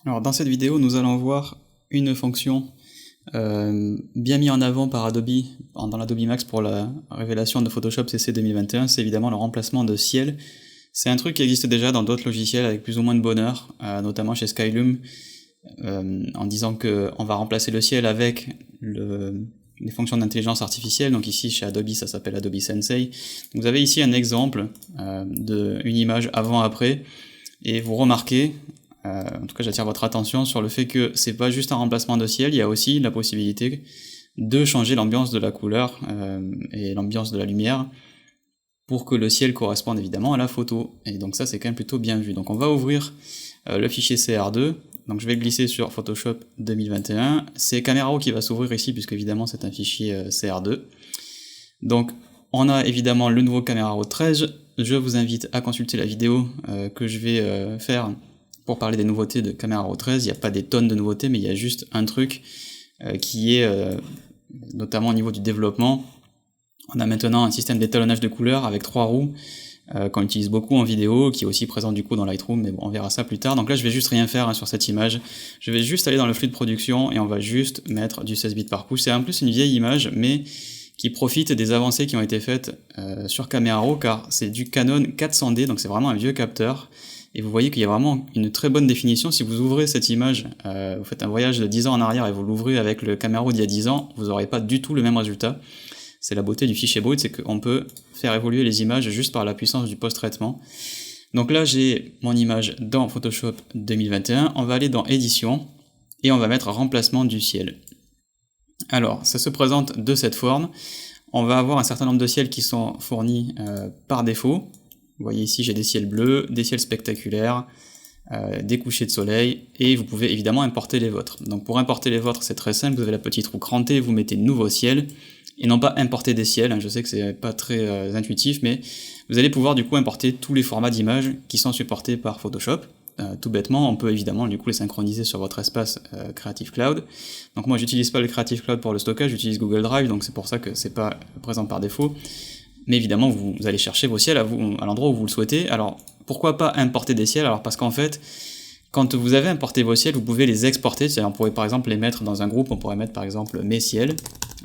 Alors dans cette vidéo, nous allons voir une fonction bien mise en avant par Adobe dans l'Adobe Max pour la révélation de Photoshop CC 2021, c'est évidemment le remplacement de ciel. C'est un truc qui existe déjà dans d'autres logiciels avec plus ou moins de bonheur, notamment chez Skylum, en disant qu'on va remplacer le ciel avec les fonctions d'intelligence artificielle. Donc ici chez Adobe ça s'appelle Adobe Sensei. Donc vous avez ici un exemple d'une image avant-après, et vous remarquez, en tout cas j'attire votre attention sur le fait que c'est pas juste un remplacement de ciel, il y a aussi la possibilité de changer l'ambiance de la couleur et l'ambiance de la lumière pour que le ciel corresponde évidemment à la photo, et donc ça c'est quand même plutôt bien vu. Donc on va ouvrir le fichier CR2, donc je vais glisser sur Photoshop 2021, c'est Camera Raw qui va s'ouvrir ici puisque évidemment c'est un fichier CR2. Donc on a évidemment le nouveau Camera Raw 13, je vous invite à consulter la vidéo que je vais faire pour parler des nouveautés de Camera Raw 13, il n'y a pas des tonnes de nouveautés, mais il y a juste un truc qui est, notamment au niveau du développement, on a maintenant un système d'étalonnage de couleurs avec 3 roues, qu'on utilise beaucoup en vidéo, qui est aussi présent du coup dans Lightroom, mais bon, on verra ça plus tard. Donc là je vais juste rien faire sur cette image, je vais juste aller dans le flux de production, et on va juste mettre du 16 bits par couche. C'est en plus une vieille image, mais qui profite des avancées qui ont été faites sur Camera Raw, car c'est du Canon 400D, donc c'est vraiment un vieux capteur. Et vous voyez qu'il y a vraiment une très bonne définition. Si vous ouvrez cette image, vous faites un voyage de 10 ans en arrière et vous l'ouvrez avec le Camera Raw d'il y a 10 ans, vous n'aurez pas du tout le même résultat. C'est la beauté du fichier brut, c'est qu'on peut faire évoluer les images juste par la puissance du post-traitement. Donc là j'ai mon image dans Photoshop 2021, on va aller dans édition, et on va mettre remplacement du ciel. Alors ça se présente de cette forme, on va avoir un certain nombre de ciels qui sont fournis par défaut. Vous voyez ici j'ai des ciels bleus, des ciels spectaculaires, des couchers de soleil, et vous pouvez évidemment importer les vôtres. Donc pour importer les vôtres c'est très simple, vous avez la petite roue crantée, vous mettez nouveau ciel, et non pas importer des ciels, je sais que c'est pas très intuitif, mais vous allez pouvoir du coup importer tous les formats d'images qui sont supportés par Photoshop. Tout bêtement, on peut évidemment du coup les synchroniser sur votre espace Creative Cloud. Donc moi j'utilise pas le Creative Cloud pour le stockage, j'utilise Google Drive, donc c'est pour ça que c'est pas présent par défaut. Mais évidemment vous allez chercher vos ciels à l'endroit où vous le souhaitez. Alors pourquoi pas importer des ciels? Alors parce qu'en fait, quand vous avez importé vos ciels, vous pouvez les exporter, c'est-à-dire on pourrait par exemple les mettre dans un groupe, on pourrait mettre par exemple mes ciels,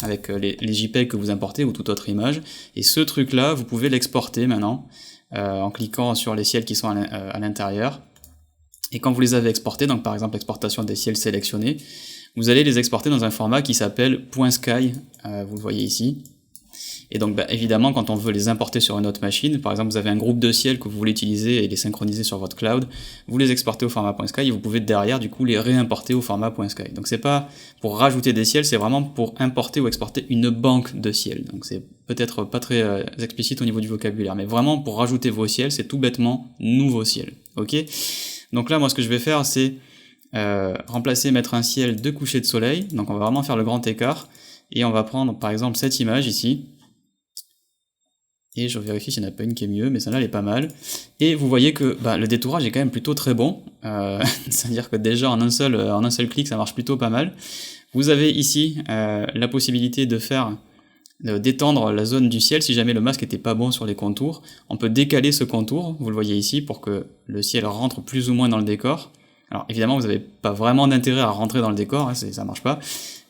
avec les JPEG que vous importez ou toute autre image, et ce truc là vous pouvez l'exporter maintenant, en cliquant sur les ciels qui sont à l'intérieur, et quand vous les avez exportés, donc par exemple exportation des ciels sélectionnés, vous allez les exporter dans un format qui s'appelle .sky, vous le voyez ici. Et donc évidemment quand on veut les importer sur une autre machine, par exemple vous avez un groupe de ciels que vous voulez utiliser et les synchroniser sur votre cloud, vous les exportez au format .sky et vous pouvez derrière du coup les réimporter au format .sky. Donc c'est pas pour rajouter des ciels, c'est vraiment pour importer ou exporter une banque de ciels. Donc c'est peut-être pas très explicite au niveau du vocabulaire, mais vraiment pour rajouter vos ciels, c'est tout bêtement nouveau ciel. Ok. Donc là moi ce que je vais faire c'est remplacer, mettre un ciel de coucher de soleil, donc on va vraiment faire le grand écart, et on va prendre par exemple cette image ici, et je vérifie s'il n'y en a pas une qui est mieux, mais celle-là elle est pas mal, et vous voyez que le détourage est quand même plutôt très bon, c'est-à-dire que déjà en un seul clic ça marche plutôt pas mal. Vous avez ici la possibilité d'étendre la zone du ciel si jamais le masque était pas bon sur les contours. On peut décaler ce contour, vous le voyez ici, pour que le ciel rentre plus ou moins dans le décor. Alors évidemment vous n'avez pas vraiment d'intérêt à rentrer dans le décor, ça marche pas,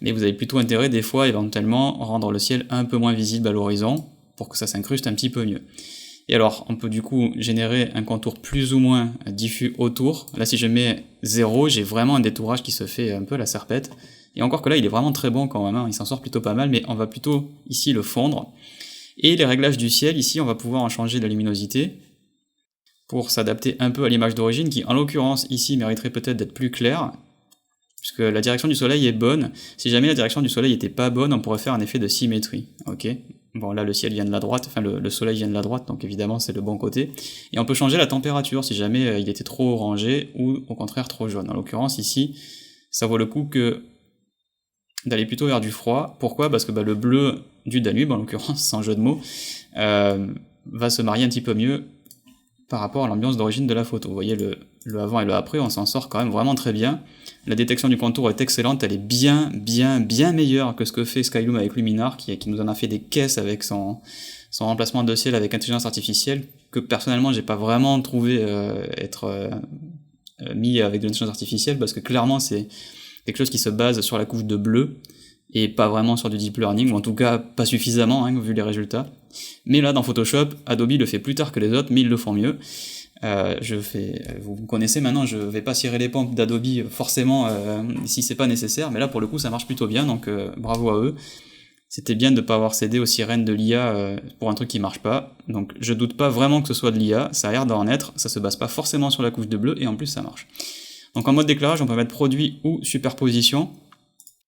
mais vous avez plutôt intérêt des fois éventuellement rendre le ciel un peu moins visible à l'horizon, pour que ça s'incruste un petit peu mieux. Et alors on peut du coup générer un contour plus ou moins diffus autour. Là si je mets 0, j'ai vraiment un détourage qui se fait un peu la serpette, et encore que là il est vraiment très bon quand même, il s'en sort plutôt pas mal, mais on va plutôt ici le fondre. Et les réglages du ciel, ici on va pouvoir en changer la luminosité, pour s'adapter un peu à l'image d'origine, qui en l'occurrence ici mériterait peut-être d'être plus claire, puisque la direction du soleil est bonne. Si jamais la direction du soleil était pas bonne, on pourrait faire un effet de symétrie, ok. Bon là le ciel vient de la droite, enfin le soleil vient de la droite, donc évidemment c'est le bon côté, et on peut changer la température si jamais il était trop orangé, ou au contraire trop jaune. En l'occurrence ici, ça vaut le coup d'aller plutôt vers du froid. Pourquoi? Parce que le bleu du Danube, en l'occurrence, sans jeu de mots, va se marier un petit peu mieux par rapport à l'ambiance d'origine de la photo. Vous voyez le avant et le après, on s'en sort quand même vraiment très bien. La détection du contour est excellente, elle est bien meilleure que ce que fait Skylum avec Luminar, qui nous en a fait des caisses avec son remplacement de ciel avec intelligence artificielle, que personnellement j'ai pas vraiment trouvé être mis avec de l'intelligence artificielle, parce que clairement c'est quelque chose qui se base sur la couche de bleu, et pas vraiment sur du deep learning, ou en tout cas pas suffisamment, hein, vu les résultats. Mais là, dans Photoshop, Adobe le fait plus tard que les autres, mais ils le font mieux. Vous me connaissez maintenant, je vais pas cirer les pompes d'Adobe forcément si c'est pas nécessaire, mais là pour le coup ça marche plutôt bien, donc bravo à eux. C'était bien de pas avoir cédé aux sirènes de l'IA pour un truc qui marche pas, donc je doute pas vraiment que ce soit de l'IA, ça a l'air d'en être, ça se base pas forcément sur la couche de bleu, et en plus ça marche. Donc en mode d'éclairage, on peut mettre produit ou superposition.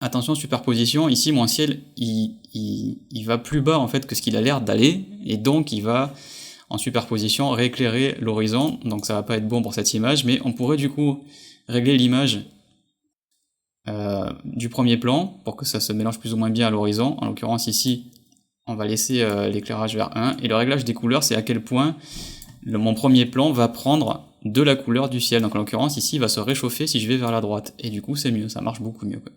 Attention, superposition, ici mon ciel il va plus bas en fait que ce qu'il a l'air d'aller, et donc il va en superposition rééclairer l'horizon, donc ça va pas être bon pour cette image, mais on pourrait du coup régler l'image du premier plan pour que ça se mélange plus ou moins bien à l'horizon. En l'occurrence ici on va laisser l'éclairage vers 1, et le réglage des couleurs c'est à quel point mon premier plan va prendre de la couleur du ciel, donc en l'occurrence ici il va se réchauffer si je vais vers la droite, et du coup c'est mieux, ça marche beaucoup mieux quoi.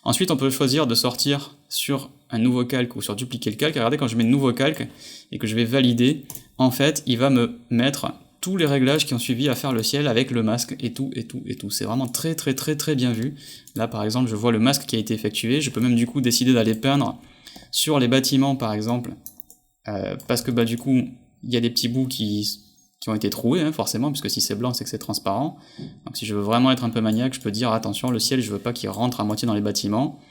Ensuite, on peut choisir de sortir sur un nouveau calque ou sur dupliquer le calque. Regardez, quand je mets nouveau calque et que je vais valider, en fait, il va me mettre tous les réglages qui ont suivi à faire le ciel avec le masque et tout, et tout, et tout. C'est vraiment très, très, très, très bien vu. Là, par exemple, je vois le masque qui a été effectué. Je peux même, du coup, décider d'aller peindre sur les bâtiments, par exemple, parce que, du coup, il y a des petits bouts qui ont été troués, hein, forcément, puisque si c'est blanc, c'est que c'est transparent. Donc si je veux vraiment être un peu maniaque, je peux dire attention, le ciel, je veux pas qu'il rentre à moitié dans les bâtiments.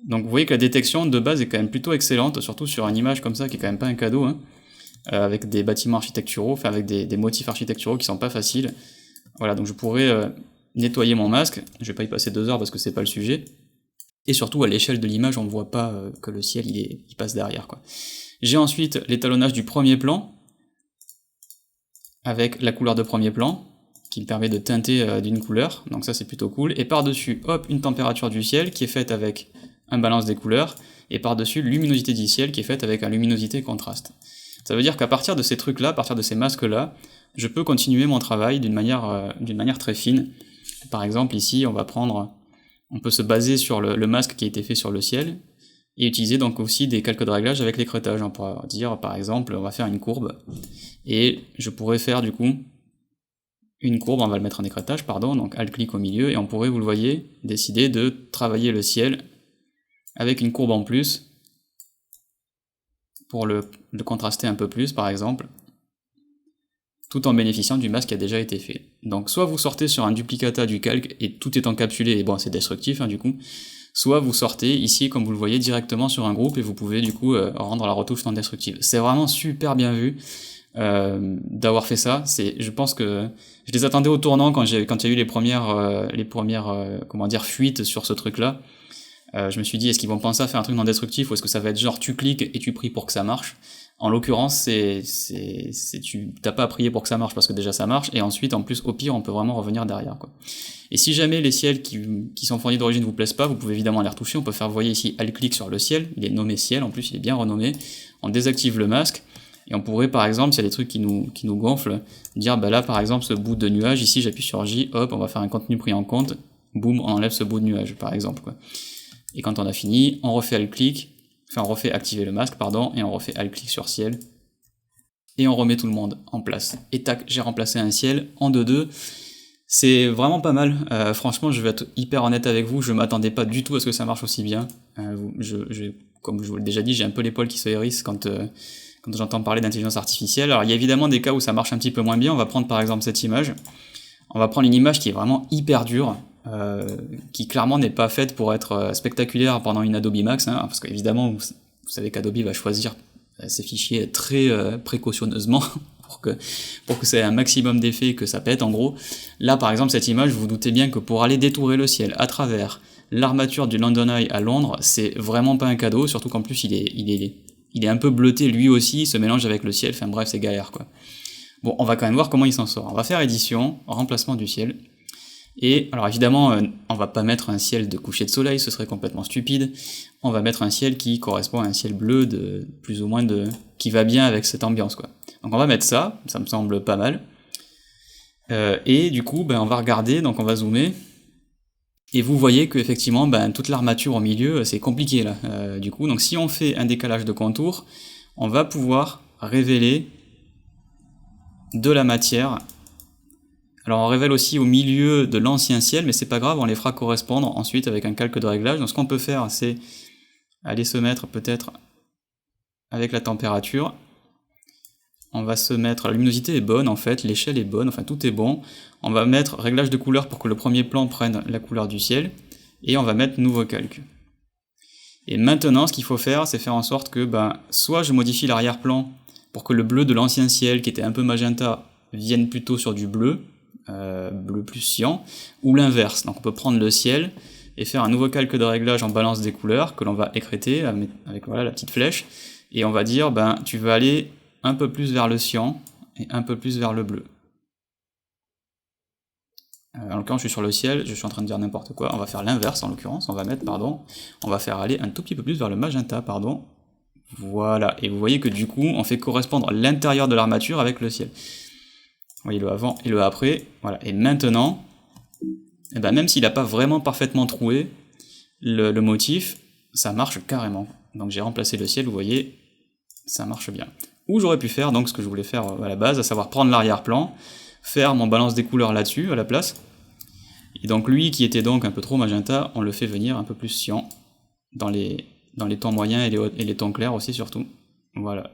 Donc vous voyez que la détection de base est quand même plutôt excellente, surtout sur une image comme ça, qui est quand même pas un cadeau, hein, avec des bâtiments architecturaux, enfin avec des motifs architecturaux qui sont pas faciles. Voilà, donc je pourrais nettoyer mon masque, je vais pas y passer 2 heures parce que c'est pas le sujet. Et surtout, à l'échelle de l'image, on ne voit pas que le ciel, il passe derrière, quoi. J'ai ensuite l'étalonnage du premier plan, avec la couleur de premier plan, qui me permet de teinter d'une couleur, donc ça c'est plutôt cool, et par-dessus, hop, une température du ciel qui est faite avec un balance des couleurs, et par-dessus luminosité du ciel qui est faite avec un luminosité contraste. Ça veut dire qu'à partir de ces trucs-là, à partir de ces masques-là, je peux continuer mon travail d'une manière très fine. Par exemple, ici, on peut se baser sur le masque qui a été fait sur le ciel, et utiliser donc aussi des calques de réglage avec l'écrêtage. On pourrait dire, par exemple, on va faire une courbe, et je pourrais faire du coup une courbe, on va le mettre en écrêtage, pardon, donc alt-clic au milieu, et on pourrait, vous le voyez, décider de travailler le ciel avec une courbe en plus, pour le contraster un peu plus, par exemple, tout en bénéficiant du masque qui a déjà été fait. Donc soit vous sortez sur un duplicata du calque, et tout est encapsulé, et bon, c'est destructif, hein, du coup, soit vous sortez ici, comme vous le voyez, directement sur un groupe, et vous pouvez du coup rendre la retouche non destructive. C'est vraiment super bien vu d'avoir fait ça. Je pense que je les attendais au tournant quand il y a eu les premières fuites sur ce truc-là. Je me suis dit, est-ce qu'ils vont penser à faire un truc non destructif, ou est-ce que ça va être genre tu cliques et tu pries pour que ça marche? En l'occurrence, tu t'as pas à prier pour que ça marche, parce que déjà ça marche, et ensuite, en plus, au pire, on peut vraiment revenir derrière, quoi. Et si jamais les ciels qui sont fournis d'origine vous plaisent pas, vous pouvez évidemment les retoucher. On peut faire, vous voyez ici, alt-clic sur le ciel, il est nommé ciel, en plus il est bien renommé. On désactive le masque, et on pourrait par exemple, s'il y a des trucs qui nous gonflent, dire là par exemple ce bout de nuage, ici j'appuie sur J, hop, on va faire un contenu pris en compte, boum, on enlève ce bout de nuage par exemple, quoi. Et quand on a fini, on refait alt-clic, on refait activer le masque, pardon, et on refait alt-clic sur ciel, et on remet tout le monde en place. Et tac, j'ai remplacé un ciel en 2-2. C'est vraiment pas mal, franchement je vais être hyper honnête avec vous, je m'attendais pas du tout à ce que ça marche aussi bien. Comme je vous l'ai déjà dit, j'ai un peu l'épaule qui se hérisse quand j'entends parler d'intelligence artificielle. Alors il y a évidemment des cas où ça marche un petit peu moins bien, on va prendre par exemple cette image. On va prendre une image qui est vraiment hyper dure, qui clairement n'est pas faite pour être spectaculaire pendant une Adobe Max, hein, parce qu'évidemment vous savez qu'Adobe va choisir ses fichiers très précautionneusement pour que ça ait un maximum d'effet et que ça pète en gros. Là par exemple cette image, vous vous doutez bien que pour aller détourer le ciel à travers l'armature du London Eye à Londres, c'est vraiment pas un cadeau, surtout qu'en plus il est un peu bleuté lui aussi, il se mélange avec le ciel, enfin bref c'est galère quoi. Bon, on va quand même voir comment il s'en sort. On va faire édition, remplacement du ciel. Et alors évidemment, on va pas mettre un ciel de coucher de soleil, ce serait complètement stupide. On va mettre un ciel qui correspond à un ciel bleu de plus ou moins qui va bien avec cette ambiance quoi. Donc on va mettre ça me semble pas mal. Et du coup, on va regarder, donc on va zoomer. Et vous voyez que effectivement, toute l'armature au milieu, c'est compliqué là. Du coup, donc si on fait un décalage de contour, on va pouvoir révéler de la matière Alors on révèle aussi au milieu de l'ancien ciel, mais c'est pas grave, on les fera correspondre ensuite avec un calque de réglage. Donc ce qu'on peut faire, c'est aller se mettre peut-être avec la température. On va se mettre, la luminosité est bonne en fait, l'échelle est bonne, enfin tout est bon. On va mettre réglage de couleur pour que le premier plan prenne la couleur du ciel, et on va mettre nouveau calque. Et maintenant, ce qu'il faut faire, c'est faire en sorte que, soit je modifie l'arrière-plan pour que le bleu de l'ancien ciel, qui était un peu magenta, vienne plutôt sur du bleu, bleu plus cyan, ou l'inverse. Donc on peut prendre le ciel et faire un nouveau calque de réglage en balance des couleurs que l'on va écréter avec voilà la petite flèche, et on va dire, tu vas aller un peu plus vers le cyan et un peu plus vers le bleu. En l'occurrence, je suis sur le ciel, je suis en train de dire n'importe quoi, on va faire l'inverse en l'occurrence, on va faire aller un tout petit peu plus vers le magenta, Voilà, et vous voyez que du coup, on fait correspondre l'intérieur de l'armature avec le ciel. Vous voyez le avant et le après, voilà. Et maintenant, même s'il n'a pas vraiment parfaitement troué le motif, ça marche carrément. Donc j'ai remplacé le ciel, vous voyez, ça marche bien. Ou j'aurais pu faire donc ce que je voulais faire à la base, à savoir prendre l'arrière-plan, faire mon balance des couleurs là-dessus, à la place. Et donc lui, qui était donc un peu trop magenta, on le fait venir un peu plus cyan, dans les tons moyens et les tons clairs aussi surtout. Voilà.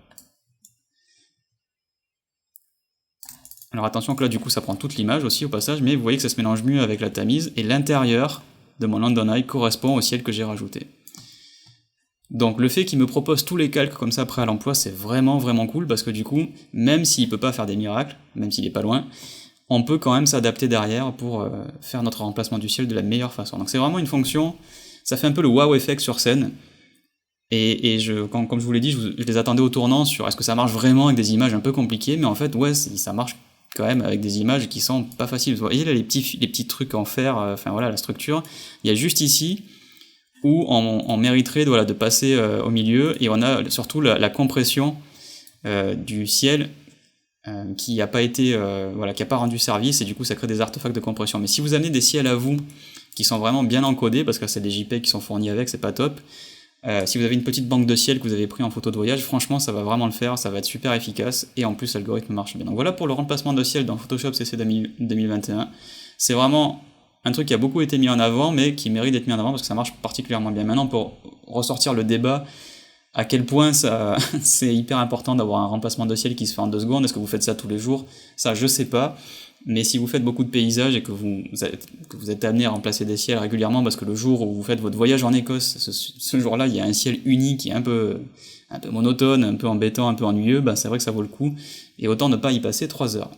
Alors attention que là du coup ça prend toute l'image aussi au passage, mais vous voyez que ça se mélange mieux avec la tamise, et l'intérieur de mon London Eye correspond au ciel que j'ai rajouté. Donc le fait qu'il me propose tous les calques comme ça prêts à l'emploi, c'est vraiment vraiment cool, parce que du coup, même s'il peut pas faire des miracles, même s'il est pas loin, on peut quand même s'adapter derrière pour faire notre remplacement du ciel de la meilleure façon. Donc c'est vraiment une fonction, ça fait un peu le wow effect sur scène, et comme je vous l'ai dit, je les attendais au tournant sur est-ce que ça marche vraiment avec des images un peu compliquées, mais en fait ouais, ça marche quand même avec des images qui sont pas faciles. Vous voyez là les petits trucs en fer, enfin voilà la structure, il y a juste ici où on mériterait de passer au milieu, et on a surtout la compression du ciel qui n'a pas été qui a pas rendu service, et du coup ça crée des artefacts de compression. Mais si vous amenez des ciels à vous qui sont vraiment bien encodés, parce que c'est des JPEG qui sont fournis avec, c'est pas top. Si vous avez une petite banque de ciel que vous avez pris en photo de voyage, franchement ça va vraiment le faire, ça va être super efficace, et en plus l'algorithme marche bien. Donc voilà pour le remplacement de ciel dans Photoshop CC 2021. C'est vraiment un truc qui a beaucoup été mis en avant, mais qui mérite d'être mis en avant parce que ça marche particulièrement bien. Maintenant, pour ressortir le débat, à quel point c'est hyper important d'avoir un remplacement de ciel qui se fait en 2 secondes, est-ce que vous faites ça tous les jours? Ça, je sais pas. Mais si vous faites beaucoup de paysages et que vous êtes amené à remplacer des ciels régulièrement, parce que le jour où vous faites votre voyage en Écosse, ce jour-là, il y a un ciel unique qui est un peu monotone, un peu embêtant, un peu ennuyeux, c'est vrai que ça vaut le coup. Et autant ne pas y passer 3 heures.